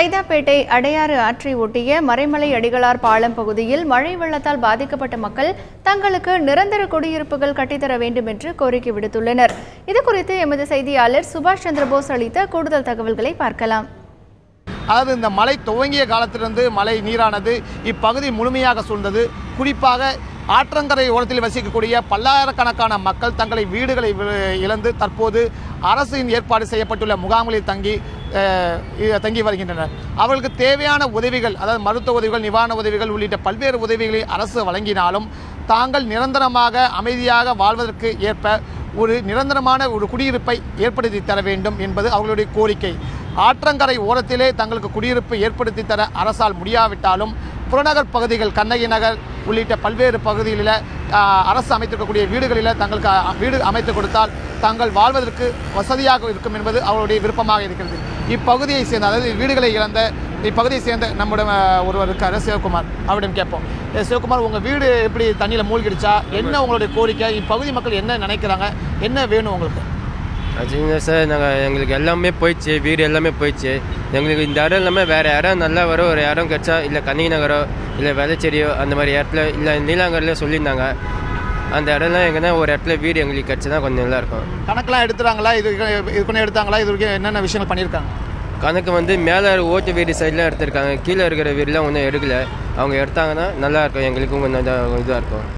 சைதாப்பேட்டை அடையாறு ஆற்றை ஒட்டிய மறைமலை அடிகளார் பாலம் பகுதியில் மழை வெள்ளத்தால் பாதிக்கப்பட்ட மக்கள் தங்களுக்கு நிரந்தர குடியிருப்புகள் கட்டித்தர வேண்டும் என்று கோரிக்கை விடுத்துள்ளனர். இதுகுறித்து எமது செய்தியாளர் சுபாஷ் சந்திரபோஸ் அளித்த கூடுதல் தகவல்களை பார்க்கலாம். அதாவது இந்த மழை துவங்கிய காலத்திலிருந்து மழை நீரானது இப்பகுதி முழுமையாக சூழ்ந்தது. குறிப்பாக ஆற்றங்கரை ஓரத்தில் வசிக்கக்கூடிய பல்லாயிரக்கணக்கான மக்கள் தங்களை வீடுகளை இழந்து தற்போது அரசின் ஏற்பாடு செய்யப்பட்டுள்ள முகாம்களில் தங்கி வருகின்றனர். அவர்களுக்கு தேவையான உதவிகள், அதாவது மருத்துவ உதவிகள், நிவாரண உதவிகள் உள்ளிட்ட பல்வேறு உதவிகளை அரசு வழங்கினாலும் தாங்கள் நிரந்தரமாக அமைதியாக வாழ்வதற்கு ஏற்ப ஒரு நிரந்தரமான ஒரு குடியிருப்பை ஏற்படுத்தி தர வேண்டும் என்பது அவர்களுடைய கோரிக்கை. ஆற்றங்கரை ஓரத்திலே தங்களுக்கு குடியிருப்பு ஏற்படுத்தி தர அரசால் முடியாவிட்டாலும் புறநகர் பகுதிகள், கண்ணகி நகர் உள்ளிட்ட பல்வேறு பகுதிகளில் அரசு அமைத்திருக்கக்கூடிய வீடுகளில் தங்களுக்கு வீடு அமைத்து கொடுத்தால் தாங்கள் வாழ்வதற்கு வசதியாக இருக்கும் என்பது அவருடைய விருப்பமாக இருக்கிறது. இப்பகுதியை சேர்ந்த, அதாவது வீடுகளை இழந்த இப்பகுதியை சேர்ந்த நம்முடைய ஒருவர் இருக்கார், சிவகுமார். அவரிடம் கேட்போம். சிவகுமார், உங்கள் வீடு எப்படி தண்ணியில் மூழ்கிடுச்சா? என்ன உங்களுடைய கோரிக்கை? இப்பகுதி மக்கள் என்ன நினைக்கிறாங்க? என்ன வேணும் உங்களுக்கு? அதுங்க சார், எங்களுக்கு எல்லாமே போயிடுச்சு, வீடு எல்லாமே போயிடுச்சு. எங்களுக்கு இந்த இடம் இல்லாமல் வேறு இடம் நல்லா வரும், ஒரு இடம் கிடச்சா, இல்லை கண்ணகி நகரோ இல்லை வெள்ளச்சேரியோ அந்த மாதிரி இடத்துல, இல்லை நீலாங்கரில் சொல்லியிருந்தாங்க. அந்த இடம்லாம் எங்கன்னா ஒரு இடத்துல வீடு எங்களுக்கு கிடச்சா தான் கொஞ்சம் நல்லாயிருக்கும். கணக்கெலாம் எடுத்துறாங்களா? இதுக்குன்னு எடுத்தாங்களா? இது வரைக்கும் என்னென்ன விஷயங்கள் பண்ணியிருக்காங்க? கணக்கு மேலே ஓட்டு வீடு சைட்லாம் எடுத்திருக்காங்க, கீழே இருக்கிற வீடுலாம் ஒன்றும் எடுக்கலை. அவங்க எடுத்தாங்கன்னா நல்லாயிருக்கும், எங்களுக்கும் கொஞ்சம் இதாக இருக்கும்.